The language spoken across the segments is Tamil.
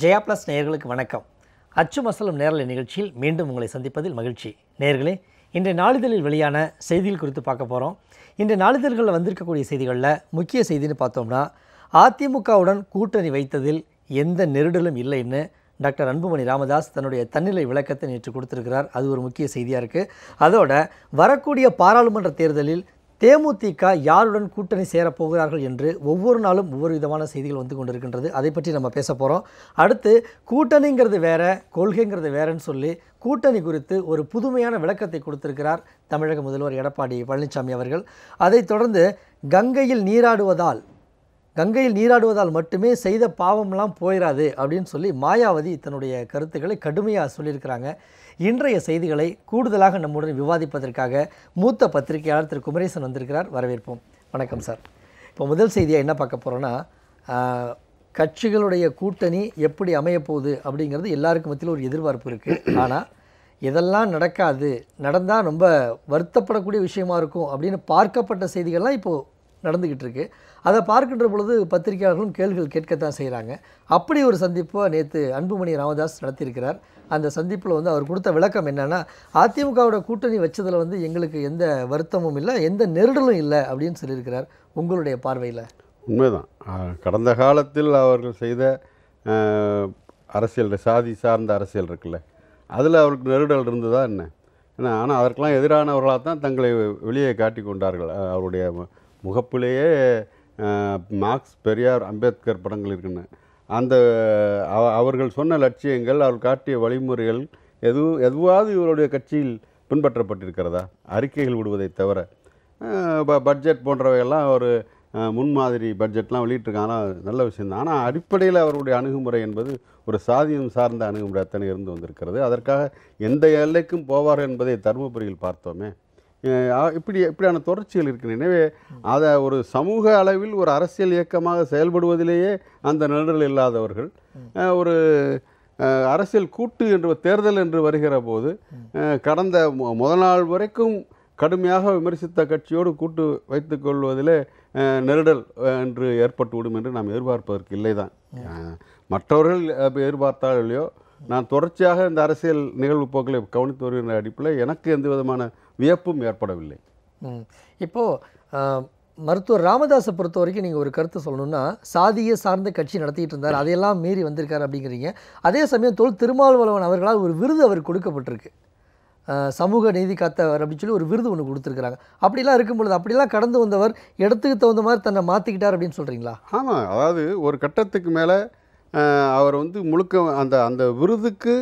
ஜெயா ப்ளஸ் நேயர்களுக்கு வணக்கம். அச்சு மசலும் நேரலை நிகழ்ச்சியில் மீண்டும் உங்களை சந்திப்பதில் மகிழ்ச்சி. நேயர்களே, இன்றைய நாளிதழில் வெளியான செய்திகள் குறித்து பார்க்க போகிறோம். இன்றைய நாளிதழ்களில் வந்திருக்கக்கூடிய செய்திகளில் முக்கிய செய்தின்னு பார்த்தோம்னா, அதிமுகவுடன் கூட்டணி வைத்ததில் எந்த நெருடலும் இல்லைன்னு டாக்டர் அன்புமணி ராமதாஸ் தன்னுடைய தன்னிலை விளக்கத்தை நேற்று கொடுத்திருக்கிறார். அது ஒரு முக்கிய செய்தியாக இருக்குது. அதோட வரக்கூடிய பாராளுமன்ற தேர்தலில் தேமுதிக யாருடன் கூட்டணி சேரப்போகிறார்கள் என்று ஒவ்வொரு நாளும் ஒவ்வொரு விதமான செய்திகள் வந்து கொண்டிருக்கின்றது. அதை பற்றி நம்ம பேச போகிறோம். அடுத்து கூட்டணிங்கிறது வேற, கொள்கைங்கிறது வேறன்னு சொல்லி கூட்டணி குறித்து ஒரு புதுமையான விளக்கத்தை கொடுத்திருக்கிறார் தமிழக முதல்வர் எடப்பாடி பழனிசாமி அவர்கள். அதைத் தொடர்ந்து கங்கையில் நீராடுவதால் மட்டுமே செய்த பாவம்லாம் போயிடாது அப்படின்னு சொல்லி மாயாவதி தன்னுடைய கருத்துக்களை கடுமையாக சொல்லியிருக்கிறாங்க. இன்றைய செய்திகளை கூடுதலாக நம்முடன் விவாதிப்பதற்காக மூத்த பத்திரிகையாளர் திரு குமரேசன் வந்திருக்கிறார். வரவேற்போம். வணக்கம் சார். இப்போ முதல் செய்தியாக என்ன பார்க்க போகிறோன்னா, கட்சிகளுடைய கூட்டணி எப்படி அமையப்போகுது அப்படிங்கிறது எல்லாருக்கும் மத்தியில் ஒரு எதிர்பார்ப்பு இருக்குது. ஆனால் இதெல்லாம் நடக்காது, நடந்தால் ரொம்ப வருத்தப்படக்கூடிய விஷயமா இருக்கும் அப்படின்னு பார்க்கப்பட்ட செய்திகள்லாம் இப்போது நடந்துக்கிட்டு இருக்கு. அதை பார்க்கின்ற பொழுது பத்திரிகையாளர்களும் கேள்விகள் கேட்கத்தான் செய்கிறாங்க. அப்படி ஒரு சந்திப்பை நேற்று அன்புமணி ராமதாஸ் நடத்தியிருக்கிறார். அந்த சந்திப்பில் வந்து அவர் கொடுத்த விளக்கம் என்னென்னா, அதிமுகவோட கூட்டணி வச்சதில் வந்து எங்களுக்கு எந்த வருத்தமும் இல்லை, எந்த நெருடலும் இல்லை அப்படின்னு சொல்லியிருக்கிறார். உங்களுடைய பார்வையில்? உண்மைதான். கடந்த காலத்தில் அவர்கள் செய்த அரசியல், சாதி சார்ந்த அரசியல் இருக்குல்ல, அதில் அவருக்கு நெருடல் இருந்ததா என்ன? ஏன்னா ஆனால் அதற்கெல்லாம் எதிரானவர்களாக தான் தங்களை வெளியே காட்டி கொண்டார்கள். அவருடைய முகப்பிலேயே மார்க்ஸ், பெரியார், அம்பேத்கர் படங்கள் இருக்குன்னு அந்த அவர்கள் சொன்ன லட்சியங்கள், அவர் காட்டிய வழிமுறைகள் எதுவாவது இவருடைய கட்சியில் பின்பற்றப்பட்டிருக்கிறதா? அறிக்கைகள் விடுவதை தவிர பட்ஜெட் போன்றவையெல்லாம் ஒரு முன்மாதிரி பட்ஜெட்லாம் வெளியிட்டிருக்காங்க. ஆனால் நல்ல விஷயம்தான். ஆனால் அடிப்படையில் அவருடைய அணுகுமுறை என்பது ஒரு சாதியம் சார்ந்த அணுகுமுறை அத்தனை இருந்து வந்திருக்கிறது. அதற்காக எந்த எல்லைக்கும் போவார் என்பதை தருமபுரியில் பார்த்தோமே. இப்படியான தொடர்ச்சிகள் இருக்கு. எனவே அதை ஒரு சமூக அளவில் ஒரு அரசியல் இயக்கமாக செயல்படுவதிலேயே அந்த நிழல் இல்லாதவர்கள் ஒரு அரசியல் கூட்டு என்று தேர்தல் என்று வருகிற போது கடந்த முதல் நாள் வரைக்கும் கடுமையாக விமர்சித்த கட்சியோடு கூட்டு வைத்துக் கொள்வதிலே நெருடல் என்று ஏற்பட்டுவிடும் என்று நாம் எதிர்பார்ப்பதற்கு இல்லை தான். மற்றவர்கள் எதிர்பார்த்தால் இல்லையோ, நான் தொடர்ச்சியாக இந்த அரசியல் நிகழ்வு போக்களை கவனித்து வருகின்ற அடிப்படையில் எனக்கு எந்த விதமான வியப்பும் ஏற்படவில்லை. இப்போது மருத்துவர் ராமதாஸை பொறுத்த வரைக்கும் நீங்கள் ஒரு கருத்து சொல்லணும்னா, சாதியை சார்ந்த கட்சி நடத்திட்டு இருந்தார், அதையெல்லாம் மீறி வந்திருக்கார் அப்படிங்கிறீங்க. அதே சமயம் தொல் திருமாவளவன் அவர்களால் ஒரு விருது அவர் கொடுக்கப்பட்டிருக்கு, சமூக நீதி காத்தவர் அப்படின்னு சொல்லி ஒரு விருது ஒன்று கொடுத்துருக்குறாங்க. அப்படிலாம் இருக்கும் பொழுது அப்படிலாம் கடந்து வந்தவர் இடத்துக்கு தகுந்த மாதிரி தன்னை மாற்றிக்கிட்டார் அப்படின்னு சொல்கிறீங்களா? ஆமாம். அதாவது ஒரு கட்டத்துக்கு மேலே அவர் வந்து முழுக்க அந்த விருதுக்கு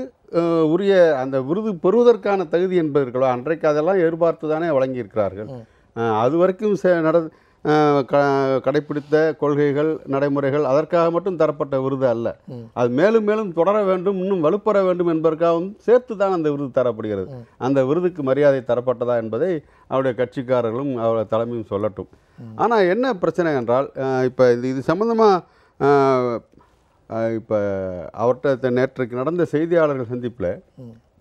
உரிய அந்த விருது பெறுவதற்கான தகுதி என்பதற்களோ அன்றைக்கு அதெல்லாம் எதிர்பார்த்து தானே வழங்கியிருக்கிறார்கள். அது வரைக்கும் கடைப்பிடித்த கொள்கைகள், நடைமுறைகள் அதற்காக மட்டும் தரப்பட்ட விருது அல்ல. அது மேலும் மேலும் தொடர வேண்டும், இன்னும் வலுப்பெற வேண்டும் என்பதற்காகவும் சேர்த்து தான் அந்த விருது தரப்படுகிறது. அந்த விருதுக்கு மரியாதை தரப்பட்டதா என்பதை அவருடைய கட்சிக்காரர்களும் அவருடைய தலைமையும் சொல்லட்டும். ஆனால் என்ன பிரச்சனை என்றால், இப்போ இது சம்பந்தமாக இப்போ அவர்கிட்ட நேற்றுக்கு நடந்த செய்தியாளர்கள் சந்திப்பில்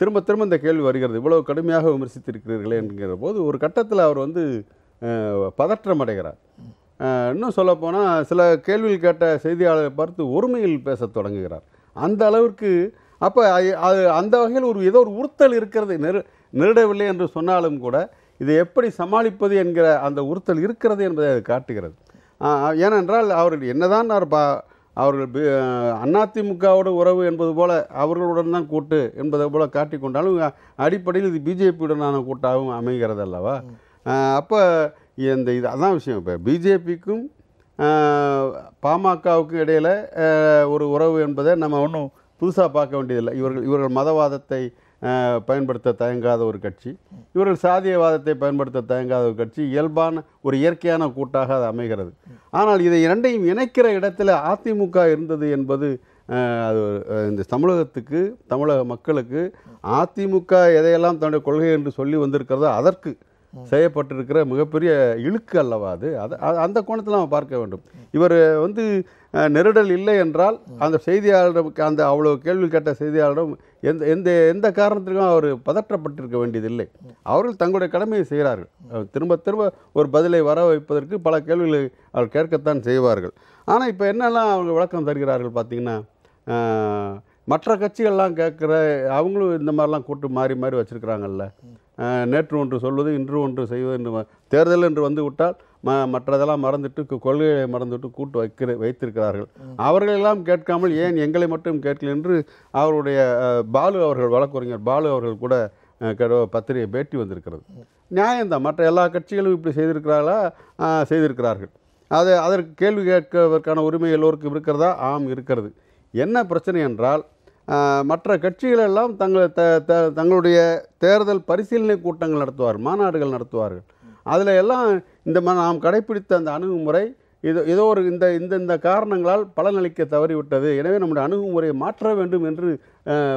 திரும்ப திரும்ப இந்த கேள்வி வருகிறது. இவ்வளவு கடுமையாக விமர்சித்திருக்கிறீர்களே என்கிற போது ஒரு கட்டத்தில் அவர் வந்து பதற்றம் அடைகிறார். இன்னும் சொல்லப்போனால் சில கேள்விகள் கேட்ட செய்தியாளரை பார்த்து ஒருமையில் பேச தொடங்குகிறார். அந்த அளவிற்கு அப்போ அது அந்த வகையில் ஏதோ ஒரு உறுத்தல் இருக்கிறது. நெருடவில்லை என்று சொன்னாலும் கூட இதை எப்படி சமாளிப்பது என்கிற அந்த உறுத்தல் இருக்கிறது என்பதை அது காட்டுகிறது. ஏனென்றால் அவர்கள் என்னதான் அவர்கள் அதிமுகவோட உறவு என்பது போல அவர்களுடன் தான் கூட்டு என்பதை போல காட்டி கொண்டாலும் அடிப்படையில் இது பிஜேபியுடனான கூட்டாகவும் அமைகிறது அல்லவா? அப்போ இது அதான் விஷயம். இப்போ பிஜேபிக்கும் பாமகவுக்கும் இடையில் ஒரு உறவு என்பதை நம்ம ஒன்றும் புதுசாக பார்க்க வேண்டியதில்லை. இவர்கள் மதவாதத்தை பயன்படுத்த தயங்காத ஒரு கட்சி, இவர்கள் சாதியவாதத்தை பயன்படுத்த தயங்காத ஒரு கட்சி, இயல்பான ஒரு இயற்கையான கூட்டாக அது அமைகிறது. ஆனால் இதை இரண்டையும் இணைக்கிற இடத்துல அதிமுக இருந்தது என்பது அது இந்த தமிழகத்துக்கு, தமிழக மக்களுக்கு அதிமுக எதையெல்லாம் தன்னுடைய கொள்கை என்று சொல்லி வந்திருக்கிறதோ அதற்கு செய்யப்பட்டிருக்கிற மிகப்பெரிய இழுக்கு அல்லவா அது. அந்த கோணத்தில் நம்ம பார்க்க வேண்டும். இவர் வந்து நெருடல் இல்லை என்றால் அந்த செய்தியாளரிடம், அந்த அவ்வளோ கேள்வி கேட்ட செய்தியாளரிடம் எந்த காரணத்திற்கும் அவர் பதற்றப்பட்டிருக்க வேண்டியதில்லை. அவர்கள் தங்களுடைய கடமையை செய்கிறார்கள். திரும்ப திரும்ப ஒரு பதிலை வர வைப்பதற்கு பல கேள்விகளை அவர் கேட்கத்தான் செய்வார்கள். ஆனால் இப்போ என்னெல்லாம் அவங்க விளக்கம் தருகிறார்கள் பார்த்தீங்கன்னா, மற்ற கட்சிகள்லாம் கேட்குற அவங்களும் இந்த மாதிரிலாம் கூட்டு மாறி மாறி வச்சுருக்கிறாங்கல்ல. நேற்று ஒன்று சொல்வது இன்று ஒன்று செய்வது என்று தேர்தல் என்று வந்து விட்டால் மற்றதெல்லாம் மறந்துட்டு கொள்கையை மறந்துவிட்டு கூட்டு வைத்திருக்கிறார்கள். அவர்களெல்லாம் கேட்காமல் ஏன் எங்களை மட்டும் கேட்கல என்று அவருடைய பாலு அவர்கள், வழக்கறிஞர் பாலு அவர்கள் கூட பத்திரிகை பேட்டி வந்திருக்கிறது. நியாயம்தான், மற்ற எல்லா கட்சிகளும் இப்படி செய்திருக்கிறார்களா? செய்திருக்கிறார்கள். அதற்கு கேள்வி கேட்பதற்கான உரிமை எல்லோருக்கும் இருக்கிறதா? ஆம், இருக்கிறது. என்ன பிரச்சனை என்றால், மற்ற கட்சிகளெல்லாம் தங்களுடைய தேர்தல் பரிசீலனை கூட்டங்கள் நடத்துவார்கள், மாநாடுகள் நடத்துவார்கள். அதில் எல்லாம் நாம் கடைப்பிடித்த அந்த அணுகுமுறை ஏதோ ஒரு இந்த காரணங்களால் பலனளிக்க தவறிவிட்டது, எனவே நம்முடைய அணுகுமுறையை மாற்ற வேண்டும் என்று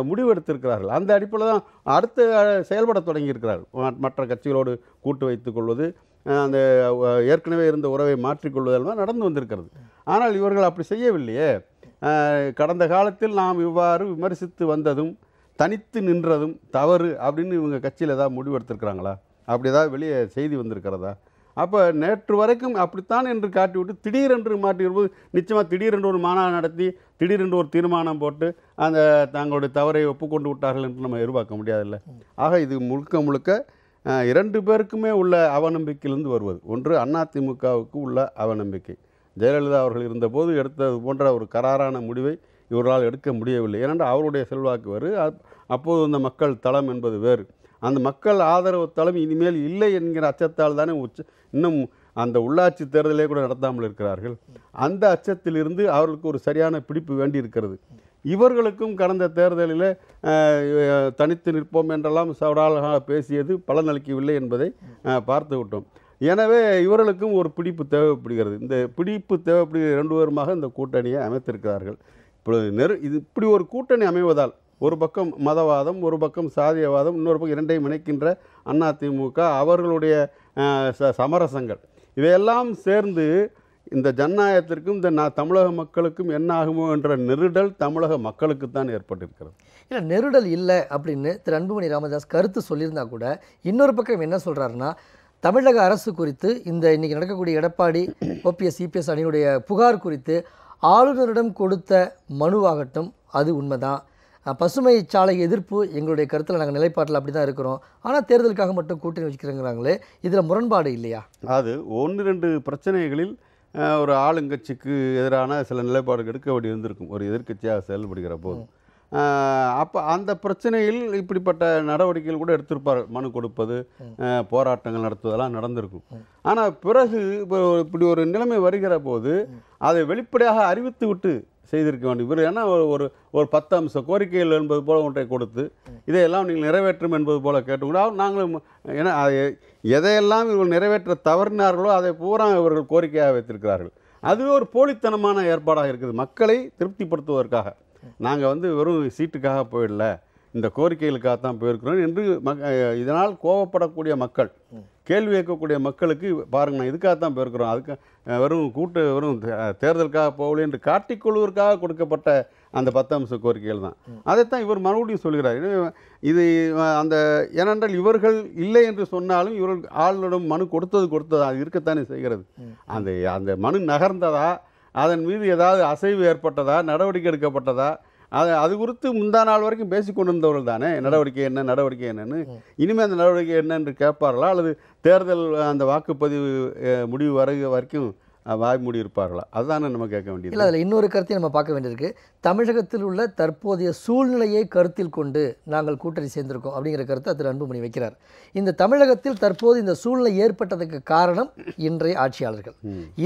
முடிவெடுத்திருக்கிறார்கள். அந்த அடிப்படையில் தான் அடுத்து செயல்பட தொடங்கியிருக்கிறார்கள். மற்ற கட்சிகளோடு கூட்டு வைத்துக் கொள்வது, அந்த ஏற்கனவே இருந்த உறவை மாற்றிக்கொள்வதெல்லாம் நடந்து வந்திருக்கிறது. ஆனால் இவர்கள் அப்படி செய்யவில்லையே. கடந்த காலத்தில் நாம் இவ்வாறு விமர்சித்து வந்ததும் தனித்து நின்றதும் தவறு அப்படின்னு இவங்க கட்சியில் ஏதாவது முடிவெடுத்திருக்கிறாங்களா? அப்படி ஏதாவது வெளியே செய்தி வந்திருக்கிறதா? அப்போ நேற்று வரைக்கும் அப்படித்தான் என்று காட்டிவிட்டு திடீரென்று மாற்றியிருப்பது, நிச்சயமாக திடீரென்று ஒரு மாநாடு நடத்தி திடீரென்று ஒரு தீர்மானம் போட்டு அந்த தங்களுடைய தவறை ஒப்புக்கொண்டு விட்டார்கள் என்று நம்ம எதிர்பார்க்க முடியாதுல்ல. ஆக இது முழுக்க முழுக்க 2 பேருக்குமே உள்ள அவநம்பிக்கையிலிருந்து வருவது. ஒன்று அதிமுகவுக்கு உள்ள அவநம்பிக்கை. ஜெயலலிதா அவர்கள் இருந்தபோது எடுத்தது போன்ற ஒரு கராரான முடிவை இவர்களால் எடுக்க முடியவில்லை. ஏனென்றால் அவருடைய செல்வாக்கு வேறு, அப்போது அந்த மக்கள் தளம் என்பது வேறு. அந்த மக்கள் ஆதரவு தளம் இனிமேல் இல்லை என்கிற அச்சத்தால் தானே இன்னும் அந்த உள்ளாட்சி தேர்தலே கூட நடத்தாமல் இருக்கிறார்கள். அந்த அச்சத்திலிருந்து அவர்களுக்கு ஒரு சரியான பிடிப்பு வேண்டியிருக்கிறது. இவர்களுக்கும் கடந்த தேர்தலில் தனித்து நிற்போம் என்றெல்லாம் சவடாலாக பேசியது பலனளிக்கவில்லை என்பதை பார்த்து விட்டோம். எனவே இவர்களுக்கும் ஒரு பிடிப்பு தேவைப்படுகிறது. இந்த பிடிப்பு தேவைப்படுகிற 2 பேருமாக இந்த கூட்டணியை அமைத்திருக்கிறார்கள். இப்படி ஒரு கூட்டணி அமைவதால் ஒரு பக்கம் மதவாதம், ஒரு பக்கம் சாதியவாதம், இன்னொரு பக்கம் இரண்டையும் இணைக்கின்ற அதிமுக, அவர்களுடைய சமரசங்கள், இவையெல்லாம் சேர்ந்து இந்த ஜனநாயகத்திற்கும் இந்த தமிழக மக்களுக்கும் என்ன ஆகுமோ என்ற நெருடல் தமிழக மக்களுக்குத்தான் ஏற்பட்டிருக்கிறது. இல்லை, நெருடல் இல்லை அப்படின்னு திரு அன்புமணி ராமதாஸ் கருத்து சொல்லியிருந்தா கூட, இன்னொரு பக்கம் என்ன சொல்கிறாருன்னா, தமிழக அரசு குறித்து இன்றைக்கி நடக்கக்கூடிய எடப்பாடி ஓபிஎஸ் இபிஎஸ் அணியினுடைய புகார் குறித்து ஆளுநரிடம் கொடுத்த மனுவாகட்டும், அது உண்மைதான். பசுமை சாலை எதிர்ப்பு எங்களுடைய கருத்தில் நாங்கள் நிலைப்பாட்டில் அப்படி தான் இருக்கிறோம், ஆனால் தேர்தலுக்காக மட்டும் கூட்டணி வச்சுக்கிறேங்கிறாங்களே, இதில் முரண்பாடு இல்லையா? அது 1-2 பிரச்சனைகளில் ஒரு ஆளுங்கட்சிக்கு எதிரான சில நிலைப்பாடுகள் எடுக்க வேண்டி இருந்திருக்கும், ஒரு எதிர்க்கட்சியாக செயல்படுகிற போது. அப்போ அந்த பிரச்சனையில் இப்படிப்பட்ட நடவடிக்கைகள் கூட எடுத்திருப்பார். மனு கொடுப்பது, போராட்டங்கள் நடத்துவதெல்லாம் நடந்திருக்கும். ஆனால் பிறகு இப்படி ஒரு நிலைமை வருகிற போது அதை வெளிப்படையாக அறிவித்து விட்டு செய்திருக்க வேண்டும். இவர் ஏன்னா ஒரு 10 அம்ச கோரிக்கைகள் என்பது போல ஒன்றை கொடுத்து இதையெல்லாம் நீங்கள் நிறைவேற்றும் என்பது போல கேட்டுக்கூட நாங்களும் ஏன்னா எதையெல்லாம் இவர்கள் நிறைவேற்ற தவறினார்களோ அதை பூரா இவர்கள் கோரிக்கையாக வைத்திருக்கிறார்கள். அதுவே ஒரு போலித்தனமான ஏற்பாடாக இருக்குது. மக்களை திருப்திப்படுத்துவதற்காக நாங்கள் வெறும் சீட்டுக்காக போயிடல, இந்த கோரிக்கைகளுக்காக தான் போயிருக்கிறோம் என்று இதனால் கோபப்படக்கூடிய மக்கள், கேள்வி கேட்கக்கூடிய மக்களுக்கு பாருங்க, நான் இதுக்காகத்தான் போயிருக்கிறோம், அதுக்கு வெறும் தேர்தலுக்காக போகல என்று காட்டிக்கொள்வதற்காக கொடுக்கப்பட்ட அந்த 10 அம்ச கோரிக்கைகள் தான். அதைத்தான் இவர் மறுபடியும் சொல்கிறார். இது ஏனென்றால் இவர்கள் இல்லை என்று சொன்னாலும் இவர்கள் ஆளுநரிடம் மனு கொடுத்ததா அது இருக்கத்தானே செய்கிறது. அந்த மனு நகர்ந்ததா, அதன் மீது ஏதாவது அசைவு ஏற்பட்டதா, நடவடிக்கை எடுக்கப்பட்டதா, அது குறித்து முந்தா நாள் வரைக்கும் பேசிக்கொண்டிருந்தவர்கள் தானே நடவடிக்கை என்னன்னு. இனிமேல் அந்த நடவடிக்கை என்ன என்று கேட்பார்களா, அல்லது தேர்தல் அந்த வாக்குப்பதிவு முடிவு வரைக்கும் வாய் மூடி இருப்பார்களா? அதுதானே நம்ம கேட்க வேண்டியது. இல்லை, அதில் இன்னொரு கருத்தையும் நம்ம பார்க்க வேண்டியிருக்கு. தமிழகத்தில் உள்ள தற்போதைய சூழ்நிலையை கருத்தில் கொண்டு நாங்கள் கூட்டணி சேர்ந்திருக்கோம் அப்படிங்கிற கருத்தை திரு அன்புமணி வைக்கிறார். இந்த தமிழகத்தில் தற்போது இந்த சூழ்நிலை ஏற்பட்டதுக்கு காரணம் இன்றைய ஆட்சியாளர்கள்.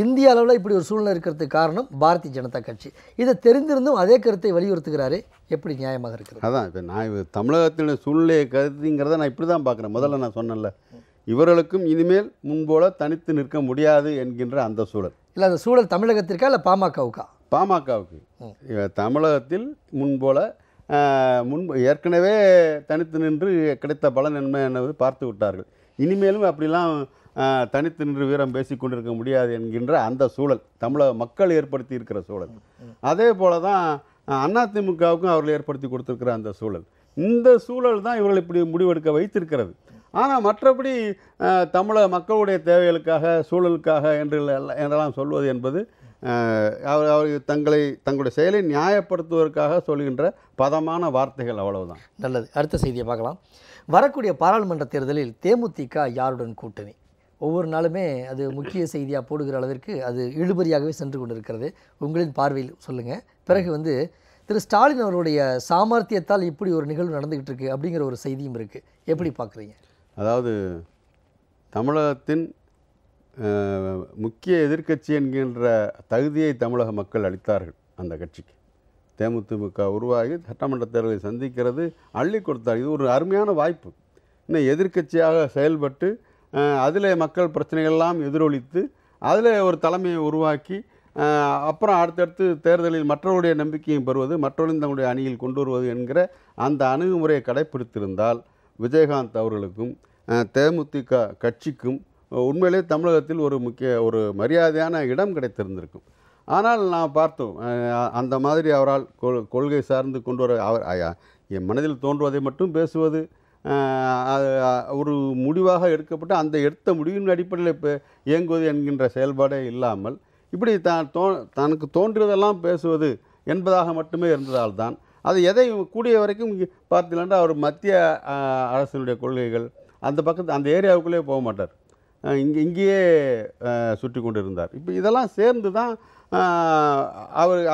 இந்திய அளவில் இப்படி ஒரு சூழ்நிலை இருக்கிறதுக்கு காரணம் பாரதிய ஜனதா கட்சி. இதை தெரிந்திருந்தும் அதே கருத்தை வலியுறுத்துகிறாரு. எப்படி நியாயமாக இருக்கிறது? அதான் இப்போ நான் தமிழகத்தினுடைய சூழ்நிலையை கருத்துங்கிறத நான் இப்படி தான் பார்க்குறேன். முதல்ல நான் சொன்னேன்ல, இவர்களுக்கும் இனிமேல் முன்போல தனித்து நிற்க முடியாது என்கின்ற அந்த சூழல். இல்லை, அந்த சூழல் தமிழகத்திற்கா இல்லை பாமகவுக்கா? பாமகவுக்கு. தமிழகத்தில் முன்போல ஏற்கனவே தனித்து நின்று கிடைத்த பலன் என்ன என்பது பார்த்து விட்டார்கள். இனிமேலும் அப்படிலாம் தனித்து நின்று வீரம் பேசி கொண்டிருக்க முடியாது என்கின்ற அந்த சூழல் தமிழக மக்கள் ஏற்படுத்தி இருக்கிற சூழல். அதே போல தான் அதிமுகவுக்கும் அவர்கள் ஏற்படுத்தி கொடுத்துருக்கிற அந்த சூழல். இந்த சூழல் தான் இவர்கள் இப்படி முடிவெடுக்க வைத்திருக்கிறது. ஆனால் மற்றபடி தமிழக மக்களுடைய தேவைகளுக்காக, சூழலுக்காக என்றெல்லாம் சொல்வது என்பது அவர் தங்களுடைய செயலை நியாயப்படுத்துவதற்காக சொல்கின்ற பதமான வார்த்தைகள், அவ்வளவுதான். நல்லது. அடுத்த செய்தியை பார்க்கலாம். வரக்கூடிய பாராளுமன்ற தேர்தலில் தேமுதிக யாருடன் கூட்டணி? ஒவ்வொரு நாளுமே அது முக்கிய செய்தியாக போடுகிற அளவிற்கு அது இழுபறியாகவே சென்று கொண்டிருக்கிறது. உங்களின் பார்வையில் சொல்லுங்கள். பிறகு திரு ஸ்டாலின் அவருடைய சாமர்த்தியத்தால் இப்படி ஒரு நிகழ்வு நடந்துக்கிட்டு இருக்கு அப்படிங்கிற ஒரு செய்தியும் இருக்குது. எப்படி பார்க்குறீங்க? அதாவது தமிழகத்தின் முக்கிய எதிர்க்கட்சி என்கின்ற தகுதியை தமிழக மக்கள் அளித்தார்கள் அந்த கட்சிக்கு. தேமுதிக உருவாகி சட்டமன்ற தேர்தலை சந்திக்கிறது அள்ளி கொடுத்தார். இது ஒரு அருமையான வாய்ப்பு. இன்னும் எதிர்க்கட்சியாக செயல்பட்டு அதில் மக்கள் பிரச்சனைகள்லாம் எதிரொலித்து அதில் ஒரு தலைமையை உருவாக்கி அப்புறம் அடுத்தடுத்து தேர்தலில் மற்றவருடைய நம்பிக்கையும் பெறுவது, மற்றவர்கள் தங்களுடைய அணியில் கொண்டு வருவது என்கிற அந்த அணுகுமுறையை கடைப்பிடித்திருந்தால் விஜயகாந்த் அவர்களுக்கும் தேமுதிக கட்சிக்கும் உண்மையிலே தமிழகத்தில் ஒரு மரியாதையான இடம் கிடைத்திருந்திருக்கும். ஆனால் நான் பார்த்தோம், அந்த மாதிரி அவரால் கொள்கை சார்ந்து கொண்டு வர என் மனதில் தோன்றுவதை மட்டும் பேசுவது, ஒரு முடிவாக எடுக்கப்பட்டு அந்த எடுத்த முடிவின் அடிப்படையில் இப்போ இயங்குவது என்கின்ற செயல்பாடே இல்லாமல் இப்படி தனக்கு தோன்றியதெல்லாம் பேசுவது என்பதாக மட்டுமே இருந்ததால் தான் அது எதை கூடிய வரைக்கும் பார்த்தீங்கன்னா அவர் மத்திய அரசினுடைய கொள்கைகள் அந்த ஏரியாவுக்குள்ளே போக மாட்டார். இங்கேயே சுற்றி கொண்டு இருந்தார். இப்போ இதெல்லாம் சேர்ந்து தான்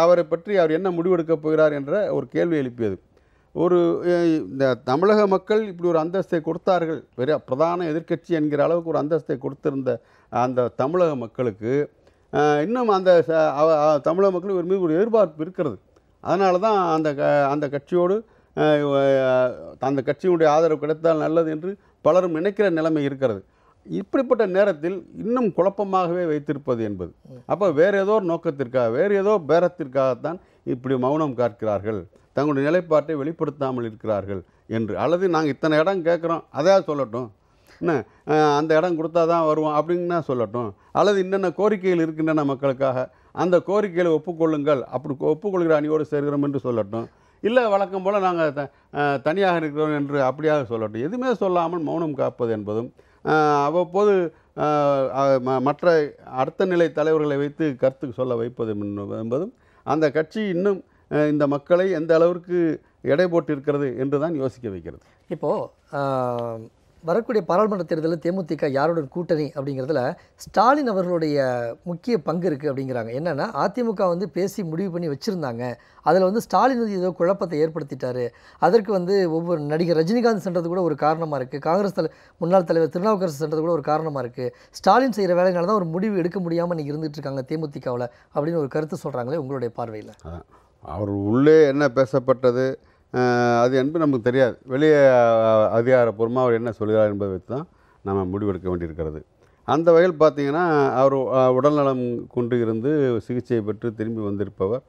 அவரை பற்றி அவர் என்ன முடிவெடுக்கப் போகிறார் என்ற ஒரு கேள்வி எழுப்பியது. இந்த தமிழக மக்கள் இப்படி ஒரு அந்தஸ்தை கொடுத்தார்கள், பெரிய பிரதான எதிர்க்கட்சி என்கிற அளவுக்கு ஒரு அந்தஸ்தை கொடுத்திருந்த அந்த தமிழக மக்களுக்கு இன்னும் தமிழக மக்களுக்கு ஒரு மீது ஒரு எதிர்பார்ப்பு இருக்கிறது. அதனால தான் அந்த கட்சியோடு அந்த கட்சியினுடைய ஆதரவு கிடைத்தால் நல்லது என்று பலரும் நினைக்கிற நிலைமை இருக்கிறது. இப்படிப்பட்ட நேரத்தில் இன்னும் குழப்பமாகவே வைத்திருப்பது என்பது, அப்போ வேறு ஏதோ ஒரு நோக்கத்திற்காக, வேறு ஏதோ பேரத்திற்காகத்தான் இப்படி மௌனம் காக்கிறார்கள், தங்களுடைய நிலைப்பாட்டை வெளிப்படுத்தாமல் இருக்கிறார்கள் என்று. அல்லது நாங்கள் இத்தனை இடம் கேட்குறோம், அதையாக சொல்லட்டும், என்ன அந்த இடம் கொடுத்தா தான் வருவோம் அப்படின்னா சொல்லட்டும். அல்லது என்னென்ன கோரிக்கைகள் இருக்கின்றன மக்களுக்காக, அந்த கோரிக்கைகளை ஒப்புக்கொள்ளுங்கள், அப்படி ஒப்புக்கொள்கிற அணியோடு சேர்கிறோம் என்று சொல்லட்டும். இல்லை வழக்கம் போல் நாங்கள் தனியாக இருக்கிறோம் என்று அப்படியாக சொல்லட்டும். எதுவுமே சொல்லாமல் மௌனம் காப்பது என்பதும் அவ்வப்போது மற்ற அடுத்த நிலை தலைவர்களை வைத்து கருத்து சொல்ல வைப்பது என்பதும் அந்த கட்சி இன்னும் இந்த மக்களை எந்த அளவிற்கு எடை போட்டிருக்கிறது என்று தான் யோசிக்க வைக்கிறது. இப்போது வரக்கூடிய பாராளுமன்ற தேர்தலில் தேமுதிக யாருடன் கூட்டணி அப்படிங்கிறதுல ஸ்டாலின் அவர்களுடைய முக்கிய பங்கு இருக்குது அப்படிங்கிறாங்க. என்னென்னா அதிமுக பேசி முடிவு பண்ணி வச்சுருந்தாங்க, அதில் ஸ்டாலின் ஏதோ குழப்பத்தை ஏற்படுத்திட்டாரு. அதற்கு ஒவ்வொரு நடிகர் ரஜினிகாந்த் சென்றது கூட ஒரு காரணமாக இருக்குது, காங்கிரஸ் முன்னாள் தலைவர் திருநாவுக்கரசு சென்றது கூட ஒரு காரணமாக இருக்குது. ஸ்டாலின் செய்கிற வேலைனால தான் ஒரு முடிவு எடுக்க முடியாமல் இன்றைக்கி இருந்துகிட்டு இருக்காங்க தேமுதிகவில் அப்படின்னு ஒரு கருத்து சொல்கிறாங்களே, உங்களுடைய பார்வையில்? அவர் உள்ளே என்ன பேசப்பட்டது அது என்பது நமக்கு தெரியாது. வெளியே அதிகாரப்பூர்வமாக அவர் என்ன சொல்கிறார் என்பதை வைத்து தான் நம்ம முடிவெடுக்க வேண்டியிருக்கிறது. அந்த வகையில் பார்த்திங்கன்னா அவர் உடல்நலம் கொண்டு இருந்து சிகிச்சை பெற்று திரும்பி வந்திருப்பவர்,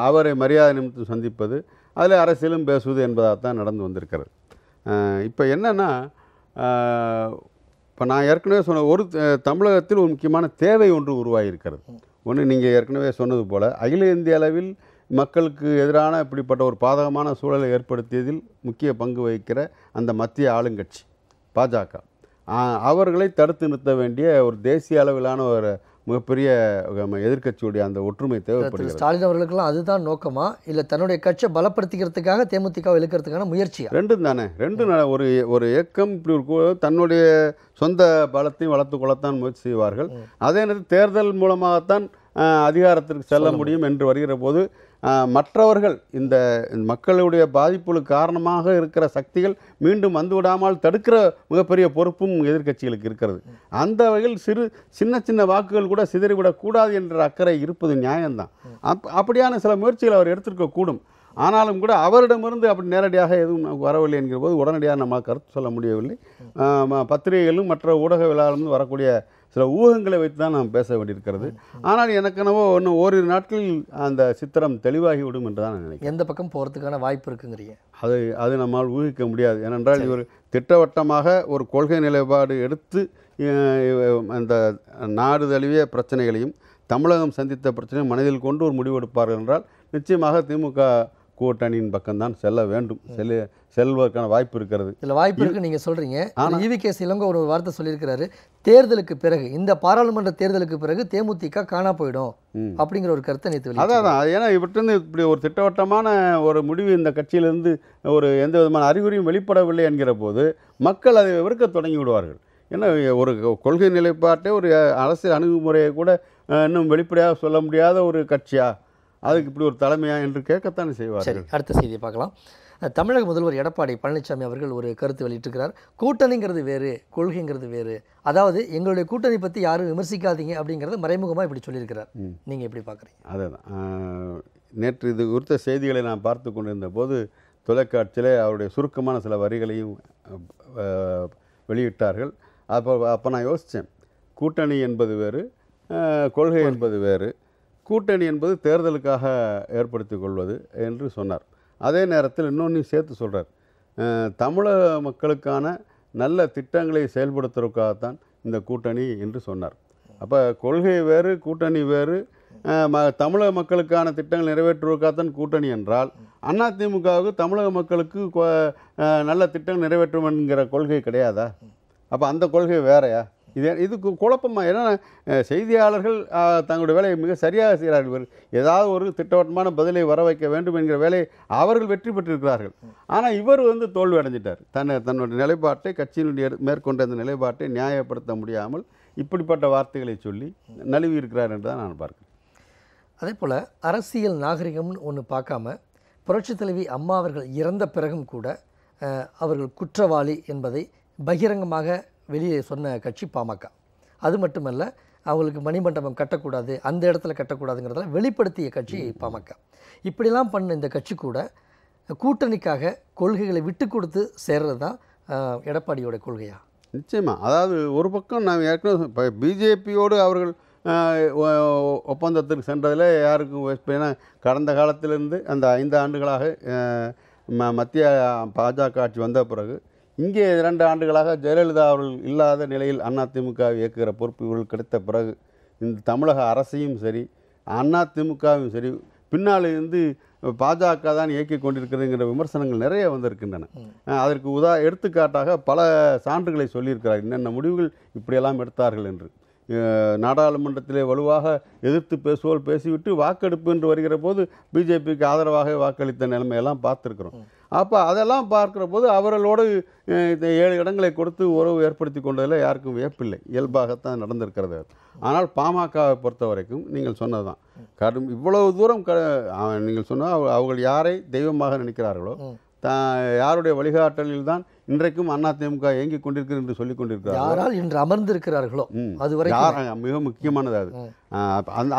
அவரை மரியாதை நிமித்தம் சந்திப்பது, அதில் அரசியலும் பேசுவது என்பதாகத்தான் நடந்து வந்திருக்கிறது. இப்போ என்னென்னா, இப்போ நான் ஏற்கனவே சொன்ன தமிழகத்தில் ஒரு முக்கியமான தேவை ஒன்று உருவாகியிருக்கிறது. ஒன்று, நீங்கள் ஏற்கனவே சொன்னது போல் அகில இந்திய அளவில் மக்களுக்கு எதிரான இப்படிப்பட்ட ஒரு பாதகமான சூழலை ஏற்படுத்தியதில் முக்கிய பங்கு வகிக்கிற அந்த மத்திய ஆளுங்கட்சி பாஜக, அவர்களை தடுத்து நிறுத்த வேண்டிய ஒரு தேசிய அளவிலான ஒரு மிகப்பெரிய எதிர்க்கட்சியுடைய அந்த ஒற்றுமை தேவைப்படுகிறது. ஸ்டாலின் அவர்களுக்கெல்லாம் அதுதான் நோக்கமா, இல்லை தன்னுடைய கட்சியை பலப்படுத்திக்கிறதுக்காக தேமுதிக இழுக்கிறதுக்கான முயற்சியா? ரெண்டும் தானே. ஒரு இயக்கம் இப்படி தன்னுடைய சொந்த பலத்தையும் வளர்த்து கொள்ளத்தான் முயற்சி செய்வார்கள். அதே நேரத்தில் தேர்தல் மூலமாகத்தான் அதிகாரத்திற்கு செல்ல முடியும் என்று வருகிற போது மற்றவர்கள் இந்த மக்களுடைய பாதிப்புகளுக்கு காரணமாக இருக்கிற சக்திகள் மீண்டும் வந்துவிடாமல் தடுக்கிற மிகப்பெரிய பொறுப்பும் எதிர்க்கட்சிகளுக்கு இருக்கிறது. அந்த வகையில் சின்ன சின்ன வாக்குகள் கூட சிதறிவிடக்கூடாது என்ற அக்கறை இருப்பது நியாயம்தான். அப்படியான சில முயற்சிகள் அவர் எடுத்திருக்கக்கூடும். ஆனாலும் கூட அவரிடமிருந்து அப்படி நேரடியாக எதுவும் வரவில்லை என்கிற போது உடனடியாக நம்மால் கருத்து சொல்ல முடியவில்லை. பத்திரிகைகளும் மற்ற ஊடகவியலாளர்களும் வரக்கூடிய சில ஊகங்களை வைத்து தான் நாம் பேச வேண்டியிருக்கிறது. ஆனால் எனக்கெனவோ இன்னும் ஓரிரு நாட்களில் அந்த சித்திரம் தெளிவாகிவிடும் என்று தான் நான் நினைக்கிறேன். எந்த பக்கம் போகிறதுக்கான வாய்ப்பு இருக்குங்கிறீங்க? அது நம்மால் ஊகிக்க முடியாது. ஏனென்றால் இவர் திட்டவட்டமாக ஒரு கொள்கை நிலைப்பாடு எடுத்து அந்த நாடு தழுவிய பிரச்சனைகளையும் தமிழகம் சந்தித்த பிரச்சனையும் மனதில் கொண்டு ஒரு முடிவெடுப்பார்கள் என்றால் நிச்சயமாக திமுக கூட்டணியின் பக்கம்தான் செல்ல வேண்டும், செல்வதற்கான வாய்ப்பு இருக்கிறது. இதில் வாய்ப்பு இருக்குது நீங்கள் சொல்கிறீங்க. ஈவி.கே. இளங்கோ ஒரு வார்த்தை சொல்லியிருக்கிறாரு, தேர்தலுக்கு பிறகு, இந்த பாராளுமன்ற தேர்தலுக்கு பிறகு தேமுதிக காணா போயிடும் அப்படிங்கிற ஒரு கருத்தை நேற்று அதான் ஏன்னா இவற்றிருந்து இப்படி ஒரு திட்டவட்டமான ஒரு முடிவு இந்த கட்சியிலிருந்து ஒரு எந்த விதமான அறிகுறியும் வெளிப்படவில்லை என்கிற போது மக்கள் அதை வெறுக்க தொடங்கி விடுவார்கள். ஏன்னா ஒரு கொள்கை நிலைப்பாட்டை, ஒரு அரசியல் அணுகுமுறையை கூட இன்னும் வெளிப்படையாக சொல்ல முடியாத ஒரு கட்சியா, அதுக்கு இப்படி ஒரு தலைமையா என்று கேட்கத்தானே செய்வார். சரி, அடுத்த செய்தியை பார்க்கலாம். தமிழக முதல்வர் எடப்பாடி பழனிசாமி அவர்கள் ஒரு கருத்து வெளியிட்டிருக்கிறார். கூட்டணிங்கிறது வேறு, கொள்கைங்கிறது வேறு. அதாவது எங்களுடைய கூட்டணி பற்றி யாரும் விமர்சிக்காதீங்க அப்படிங்கிறத மறைமுகமாக இப்படி சொல்லியிருக்கிறார். நீங்கள் எப்படி பார்க்குறீங்க? அதுதான் நேற்று இது குறித்த செய்திகளை நான் பார்த்து கொண்டிருந்த போது தொலைக்காட்சியில் அவருடைய சுருக்கமான சில வரிகளையும் வெளியிட்டார்கள். அப்போ நான் யோசித்தேன், கூட்டணி என்பது வேறு, கொள்கை என்பது வேறு. கூட்டணி என்பது தேர்தலுக்காக ஏற்படுத்தி கொள்வது என்று சொன்னார். அதே நேரத்தில் இன்னொன்று சேர்த்து சொல்கிறார், தமிழக மக்களுக்கான நல்ல திட்டங்களை செயல்படுத்துவதற்காகத்தான் இந்த கூட்டணி என்று சொன்னார். அப்போ கொள்கை வேறு, கூட்டணி வேறு. தமிழக மக்களுக்கான திட்டங்கள் நிறைவேற்றுவதற்காகத்தான் கூட்டணி என்றால், அதிமுகவுக்கு தமிழக மக்களுக்கு நல்ல திட்டங்கள் நிறைவேற்றும் என்கிற கொள்கை கிடையாதா? அப்போ அந்த கொள்கை வேறையா? இதுக்கு குழப்பமாக. ஏன்னா செய்தியாளர்கள் தங்களுடைய வேலையை மிக சரியாக செய்கிறார்கள். ஏதாவது ஒரு திட்டவட்டமான பதிலை வர வைக்க வேண்டும் என்கிற வேலையை அவர்கள் வெற்றி பெற்றிருக்கிறார்கள். ஆனால் இவர் தோல்வி அடைஞ்சிட்டார். தன்னுடைய நிலைப்பாட்டை, கட்சியினுடைய மேற்கொண்ட அந்த நிலைப்பாட்டை நியாயப்படுத்த முடியாமல் இப்படிப்பட்ட வார்த்தைகளை சொல்லி நழுவி இருக்கிறார் என்று தான் நான் பார்க்கிறேன். அதே போல் அரசியல் நாகரிகம்னு ஒன்று பார்க்காம, புரட்சித் தலைவி அம்மா அவர்கள் இறந்த பிறகும் கூட அவர்கள் குற்றவாளி என்பதை பகிரங்கமாக வெளியே சொன்ன கட்சி பாமக. அது மட்டுமல்ல, அவங்களுக்கு மணிமண்டபம் கட்டக்கூடாது, அந்த இடத்துல கட்டக்கூடாதுங்கிறதெல்லாம் வெளிப்படுத்திய கட்சி பாமக. இப்படிலாம் பண்ண இந்த கட்சி கூட கூட்டணிக்காக கொள்கைகளை விட்டு கொடுத்து சேர்றது தான் எடப்பாடியோட கொள்கையா? நிச்சயமாக. அதாவது ஒரு பக்கம் நான் ஏற்கனவே இப்போ பிஜேபியோடு அவர்கள் ஒப்பந்தத்திற்கு சென்றதில் யாருக்கும் ஏன்னா கடந்த காலத்திலிருந்து அந்த 5 ஆண்டுகளாக மத்திய பாஜக ஆட்சி வந்த பிறகு இங்கே 2 ஆண்டுகளாக ஜெயலலிதா அவர்கள் இல்லாத நிலையில் அதிமுக இயக்குகிற பொறுப்பு இவர்கள் கிடைத்த பிறகு இந்த தமிழக அரசையும் சரி, அதிமுகவும் சரி, பின்னால் இருந்து பாஜக தான் இயக்கி கொண்டிருக்கிறதுங்கிற விமர்சனங்கள் நிறைய வந்திருக்கின்றன. அதற்கு எடுத்துக்காட்டாக பல சான்றுகளை சொல்லியிருக்கிறார், என்னென்ன முடிவுகள் இப்படியெல்லாம் எடுத்தார்கள் என்று. நாடாளுமன்றத்திலே வலுவாக எதிர்த்து பேசுவோல் பேசிவிட்டு வாக்கெடுப்பு என்று வருகிற போது பிஜேபிக்கு ஆதரவாக வாக்களித்த நிலைமையெல்லாம் பார்த்துருக்குறோம். அப்போ அதெல்லாம் பார்க்குற போது அவர்களோடு இந்த 7 இடங்களை கொடுத்து உறவு ஏற்படுத்தி கொண்டதில் யாருக்கும் வியப்பில்லை, இயல்பாகத்தான் நடந்திருக்கிறது. ஆனால் பாமகவை பொறுத்த வரைக்கும் நீங்கள் சொன்னது தான் இவ்வளவு தூரம் நீங்கள் சொன்னால் அவர்கள் யாரை தெய்வமாக நினைக்கிறார்களோ, யாருடைய வழிகாட்டலில் தான் இன்றைக்கும் அதிமுக இயங்கிக் கொண்டிருக்கிறது என்று சொல்லிக் கொண்டிருக்கிறார்கள். யாரால் இன்று அமர்ந்திருக்கிறார்களோ அதுவரை மிக முக்கியமானது அது.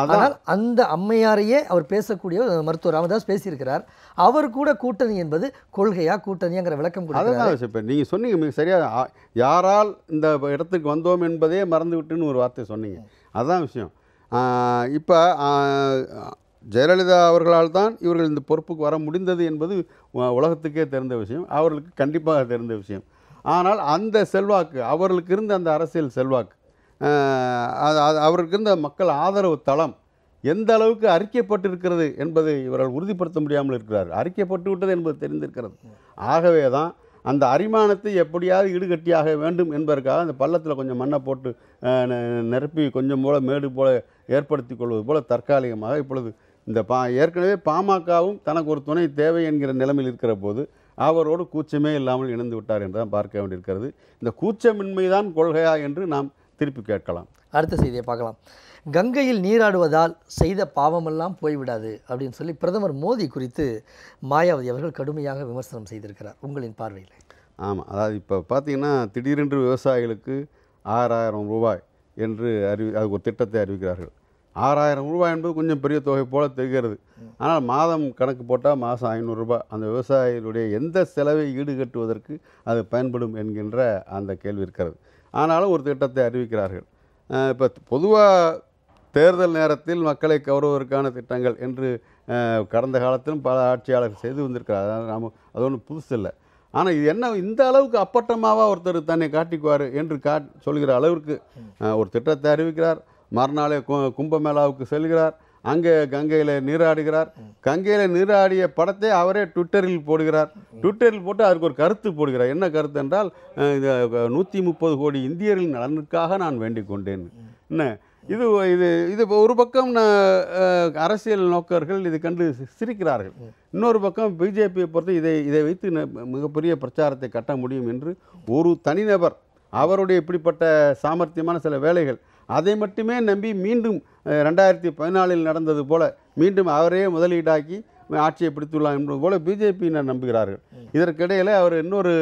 ஆனால் அந்த அம்மையாரையே அவர் பேசக்கூடிய மருத்துவர் ராமதாஸ் பேசியிருக்கிறார். அவர் கூட கூட்டணி என்பது கொள்கையா கூட்டணியாங்கிற விளக்கம் கொடுக்கிறார். இப்போ நீங்கள் சொன்னீங்க மிக சரியாக, யாரால் இந்த இடத்துக்கு வந்தோம் என்பதே மறந்துவிட்டுன்னு ஒரு வார்த்தை சொன்னீங்க. அதுதான் விஷயம். இப்போ ஜெயலலிதா அவர்களால் தான் இவர்கள் இந்த பொறுப்புக்கு வர முடிந்தது என்பது உலகத்துக்கே தெரிந்த விஷயம், அவர்களுக்கு கண்டிப்பாக தெரிந்த விஷயம். ஆனால் அந்த செல்வாக்கு, அவர்களுக்கு இருந்த அந்த அரசியல் செல்வாக்கு, அவருக்கு இருந்த மக்கள் ஆதரவு தளம் எந்த அளவுக்கு அறிக்கைப்பட்டிருக்கிறது என்பதை இவர்கள் உறுதிப்படுத்த முடியாமல் இருக்கிறார்கள். அறிக்கைப்பட்டு விட்டது என்பது தெரிந்திருக்கிறது. ஆகவே தான் அந்த அரிமானத்தை எப்படியாவது ஈடுகட்டியாக வேண்டும் என்பதற்காக அந்த பள்ளத்தில் கொஞ்சம் மண்ணை போட்டு நிரப்பி கொஞ்சம் போல் மேடு போல் ஏற்படுத்தி கொள்வது போல் தற்காலிகமாக இப்பொழுது இந்த ஏற்கனவே பாமகவும் தனக்கு ஒரு துணை தேவை என்கிற நிலைமையில் இருக்கிற போது அவரோடு கூச்சமே இல்லாமல் இணைந்து விட்டார் என்று தான் பார்க்க வேண்டியிருக்கிறது. இந்த கூச்சமின்மைதான் கொள்கையா என்று நாம் திருப்பி கேட்கலாம். அடுத்த செய்தியை பார்க்கலாம். கங்கையில் நீராடுவதால் செய்த பாவமெல்லாம் போய்விடாது அப்படின்னு சொல்லி பிரதமர் மோடி குறித்து மாயாவதி அவர்கள் கடுமையாக விமர்சனம் செய்திருக்கிறார். உங்களின் பார்வையில்? ஆமாம், அதாவது இப்போ பார்த்தீங்கன்னா திடீரென்று விவசாயிகளுக்கு 6000 ரூபாய் என்று அது ஒரு திட்டத்தை அறிவிக்கிறார்கள். 6000 ரூபாய் என்பது கொஞ்சம் பெரிய தொகை போல தெரிகிறது. ஆனால் மாதம் கணக்கு போட்டால் மாதம் 500 ரூபாய் அந்த விவசாயிகளுடைய எந்த செலவை ஈடுகட்டுவதற்கு அது பயன்படும் என்கின்ற அந்த கேள்வி இருக்கிறது. ஆனாலும் ஒரு திட்டத்தை அறிவிக்கிறார்கள். இப்போ பொதுவாக தேர்தல் நேரத்தில் மக்களை கவருவதற்கான திட்டங்கள் என்று கடந்த காலத்திலும் பல ஆட்சியாளர்கள் செய்து வந்திருக்கிறார். அதனால் அது ஒன்றும் புதுசு இல்லை. ஆனால் இது என்ன இந்த அளவுக்கு அப்பட்டமாவா ஒருத்தர் தன்னை காட்டிக்குவார் என்று சொல்கிற அளவிற்கு ஒரு திட்டத்தை அறிவிக்கிறார். மறுநாளே கும்பமேளாவுக்கு செல்கிறார். அங்கே கங்கையில் நீராடுகிறார். கங்கையில் நீராடிய படத்தை அவரே ட்விட்டரில் போடுகிறார். ட்விட்டரில் போட்டு அதற்கு ஒரு கருத்து போடுகிறார். என்ன கருத்து என்றால், 130 கோடி இந்தியர்களின் நலனுக்காக நான் வேண்டிக் கொண்டேன். என்ன இது இது இது ஒரு பக்கம் அரசியல் நோக்கர்கள் இதை கண்டு சிரிக்கிறார்கள். இன்னொரு பக்கம் பிஜேபியை பொறுத்து இதை வைத்து மிகப்பெரிய பிரச்சாரத்தை கட்ட முடியும் என்று ஒரு தனிநபர் அவருடைய இப்படிப்பட்ட சாமர்த்தியமான சில வேலைகள் அதை மட்டுமே நம்பி மீண்டும் 2014 நடந்தது போல மீண்டும் அவரே முதலீடாக்கி ஆட்சியை பிடித்துள்ளார் என்பது போல பிஜேபியினர் நம்புகிறார்கள். இதற்கிடையில் அவர் இன்னொரு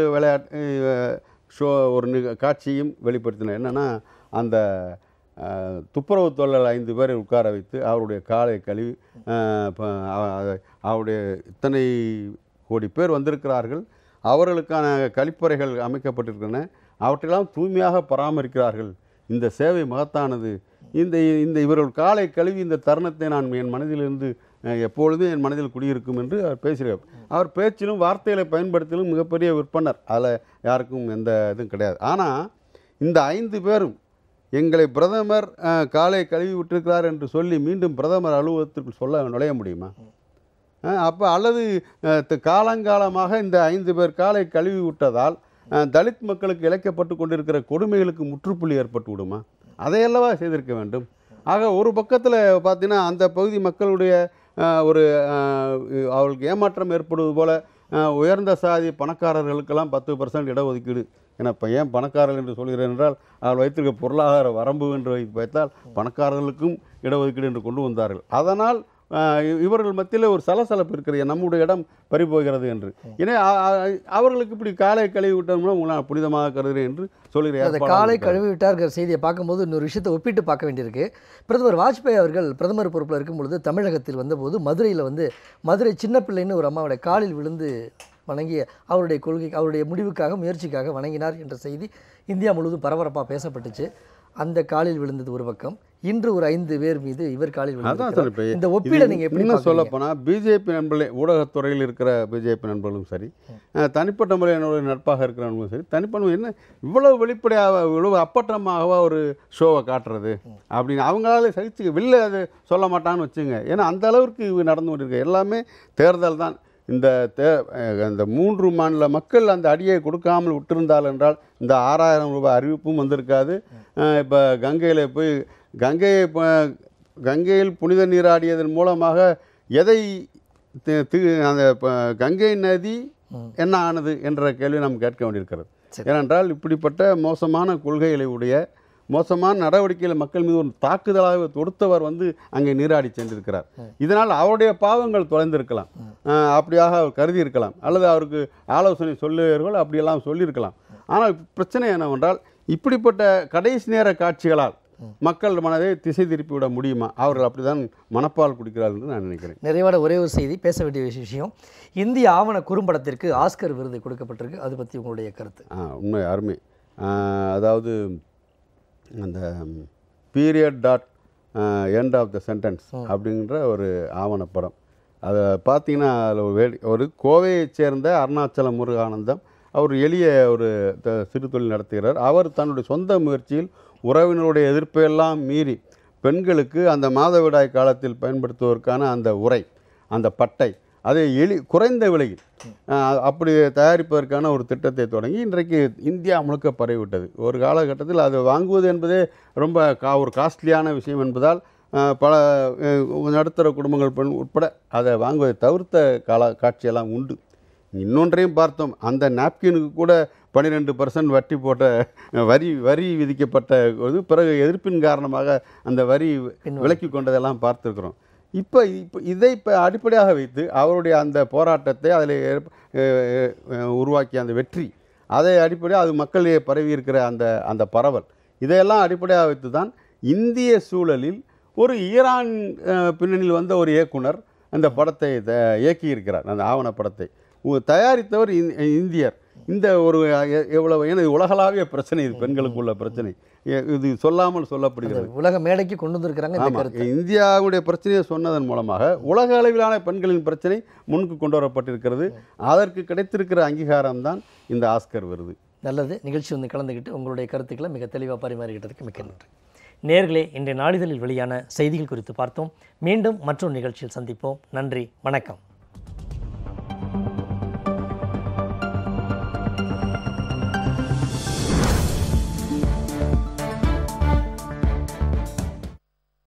ஒரு காட்சியும் வெளிப்படுத்தினார். என்னென்னா, அந்த துப்புரவு தொழிலாளர் 5 பேரை உட்கார வைத்து அவருடைய காலை கழுவி அவருடைய இத்தனை கோடி பேர் வந்திருக்கிறார்கள், அவர்களுக்கான கழிப்பறைகள் அமைக்கப்பட்டிருக்கின்றன, அவற்றையெல்லாம் தூய்மையாக பராமரிக்கிறார்கள், இந்த சேவை மகத்தானது, இந்த இவர்கள் காலை கழுவி இந்த தருணத்தை நான் என் மனதிலிருந்து எப்பொழுதும் என் மனதில் குடியிருக்கும் என்று அவர் பேசுகிறார். அவர் பேச்சிலும் வார்த்தைகளை பயன்படுத்திலும் மிகப்பெரிய விற்பனர், அதில் யாருக்கும் எந்த இதுவும் கிடையாது. ஆனால் இந்த 5 பேரும் எங்களை பிரதமர் காலை கழுவி விட்டிருக்கிறார் என்று சொல்லி மீண்டும் பிரதமர் அலுவலகத்திற்குள் நுழைய முடியுமா? அப்போ அல்லது காலங்காலமாக இந்த 5 பேர் காலை கழுவி விட்டதால் தலித் மக்களுக்கு இழைக்கப்பட்டு கொண்டிருக்கிற கொடுமைகளுக்கு முற்றுப்புள்ளி ஏற்பட்டு விடுமா? அதையல்லவா செய்திருக்க வேண்டும். ஆக ஒரு பக்கத்தில் பார்த்தீங்கன்னா அந்த பகுதி மக்களுடைய ஒரு அவர்களுக்கு ஏமாற்றம் ஏற்படுவது போல உயர்ந்த சாதி பணக்காரர்களுக்கெல்லாம் 10% இடஒதுக்கீடு. ஏன்னா இப்போ ஏன் பணக்காரர்கள் என்று சொல்கிறேன் என்றால், அவர்கள் வைத்திருக்க பொருளாதார வரம்பு என்று வைத்தால் பணக்காரர்களுக்கும் இடஒதுக்கீடு என்று கொண்டு வந்தார்கள். அதனால் இவர்கள் மத்தியில் ஒரு சலசலப்பு இருக்கிறது, நம்முடைய இடம் பறிபோகிறது என்று. ஏன்னா அவர்களுக்கு இப்படி காலை கழுவி விட்டோம்னா உங்களை நான் புனிதமாக கருதுகிறேன் என்று சொல்கிறேன். அந்த காலை கழுவி விட்டார்கிற செய்தியை பார்க்கும்போது இன்னொரு விஷயத்தை ஒப்பிட்டு பார்க்க வேண்டியிருக்கு. பிரதமர் வாஜ்பாய் அவர்கள் பிரதமர் பொறுப்பில் இருக்கும்பொழுது தமிழகத்தில் வந்தபோது மதுரையில் மதுரை சின்ன பிள்ளைன்னு ஒரு அம்மாவுடைய காலில் விழுந்து வணங்கி அவருடைய கொள்கை அவருடைய முடிவுக்காக முயற்சிக்காக வணங்கினார் என்ற செய்தி இந்தியா முழுவதும் பரபரப்பாக பேசப்பட்டுச்சு. அந்த காலில் விழுந்தது ஒரு பக்கம், இன்று ஒரு 5 பேர் மீது இவர் காலில் விழுந்தார். இந்த ஒப்பீடை நீங்கள் எப்படி சொல்லப்போனால் பிஜேபி நண்பர்களே, ஊடகத்துறையில் இருக்கிற பிஜேபி நண்பர்களும் சரி, தனிப்பட்ட முறையினருடைய நட்பாக இருக்கிறவங்களும் சரி, தனிப்பட்ட என்ன இவ்வளவு வெளிப்படையாக இவ்வளவு அப்பட்டமாக ஒரு ஷோவை காட்டுறது அப்படின்னு அவங்களால சகிச்சு வெளில அது சொல்ல மாட்டான்னு வச்சுங்க. ஏன்னா அந்த அளவுக்கு நடந்து கொண்டிருக்க எல்லாமே தேர்தல் தான். இந்த 3 மாநில மக்கள் அந்த அடியை கொடுக்காமல் விட்டிருந்தால் என்றால் இந்த 6000 ரூபாய் அறிவிப்பும் வந்திருக்காது. இப்போ கங்கையில் புனித நீராடியதன் மூலமாக எதை அந்த கங்கை நதி என்ன ஆனது என்ற கேள்வி நாம் கேட்க வேண்டியிருக்கிறது. ஏனென்றால் இப்படிப்பட்ட மோசமான கொள்கைகளை உடைய மோசமான நடவடிக்கையில் மக்கள் மீது ஒரு தாக்குதலாக தொடுத்தவர் அங்கே நீராடி சென்றிருக்கிறார். இதனால் அவருடைய பாவங்கள் தொலைந்திருக்கலாம், அப்படியாக அவர் கருதி இருக்கலாம், அல்லது அவருக்கு ஆலோசனை சொல்லுவர்கள் அப்படியெல்லாம் சொல்லியிருக்கலாம். ஆனால் பிரச்சனை என்னவென்றால் இப்படிப்பட்ட கடைசி நேர காட்சிகளால் மக்கள் மனதை திசை திருப்பி விட முடியுமா? அவர்கள் அப்படிதான் மனப்பால் குடிக்கிறார்கள் என்று நான் நினைக்கிறேன். நிறைவான ஒரே ஒரு செய்தி, பேச வேண்டிய விஷயம், இந்திய ஆவண குறும்படத்திற்கு ஆஸ்கர் விருது கொடுக்கப்பட்டிருக்கு, அது பற்றி உங்களுடைய கருத்து? உண்மை அருமை. அதாவது அந்த period end of the sentence அப்படின்ற ஒரு ஆவணப்படம். அதை பார்த்தீங்கன்னா அதில் ஒரு கோவையைச் சேர்ந்த அருணாச்சல முருகானந்தம் அவர் எளிய ஒரு சிறு தொழில் நடத்துகிறார். அவர் தன்னுடைய சொந்த முயற்சியில் உறவினருடைய எதிர்ப்பையெல்லாம் மீறி பெண்களுக்கு அந்த மாதவிடாய் காலத்தில் பயன்படுத்துவதற்கான அந்த உரை, அந்த பட்டை, அதை குறைந்த விலையில் அப்படி தயாரிப்பதற்கான ஒரு திட்டத்தை தொடங்கி இன்றைக்கு இந்தியா முழுக்க பரவிவிட்டது. ஒரு காலகட்டத்தில் அது வாங்குவது என்பதே ரொம்ப ஒரு காஸ்ட்லியான விஷயம் என்பதால் பல நடுத்தர குடும்பங்கள் பெண் உட்பட அதை வாங்குவதை தவிர்த்த காட்சியெல்லாம் உண்டு. இன்னொன்றையும் பார்த்தோம், அந்த நாப்கினுக்கு கூட 12% வட்டி போட்ட வரி விதிக்கப்பட்ட பிறகு எதிர்ப்பின் காரணமாக அந்த வரி விலக்கி கொண்டதெல்லாம் பார்த்துருக்குறோம். இப்போ இதை அடிப்படையாக வைத்து அவருடைய அந்த போராட்டத்தை அதில் உருவாக்கிய அந்த வெற்றி, அதை அடிப்படையாக அது மக்களிடையே பரவி இருக்கிற அந்த பரவல், இதையெல்லாம் அடிப்படையாக வைத்து தான் இந்திய சூழலில் ஒரு ஈரான் பின்னணியில் வந்த ஒரு இயக்குனர் அந்த படத்தை இயக்கியிருக்கிறார். அந்த ஆவணப்படத்தை தயாரித்தவர் இந்தியர். இந்த ஒரு எவ்வளவு, ஏன்னா இது உலகளாவிய பிரச்சனை, இது பெண்களுக்கு உள்ள பிரச்சனை, இது சொல்லாமல் சொல்லப்படுகிறது, உலக மேடைக்கு கொண்டு வந்திருக்கிறாங்க. இந்தியாவுடைய பிரச்சனையை சொன்னதன் மூலமாக உலக அளவிலான பெண்களின் பிரச்சனை முன்னுக்கு கொண்டு வரப்பட்டிருக்கிறது. அதற்கு கிடைத்திருக்கிற அங்கீகாரம் தான் இந்த ஆஸ்கர் விருது. நல்லது, நிகழ்ச்சி கலந்துக்கிட்டு உங்களுடைய கருத்துக்களை மிக தெளிவாக பரிமாறிக்கிட்டதுக்கு மிக்க நன்றி. நேர்களே, இன்றைய நாளிதழில் வெளியான செய்திகள் குறித்து பார்த்தோம். மீண்டும் மற்றொரு நிகழ்ச்சியில் சந்திப்போம். நன்றி, வணக்கம்.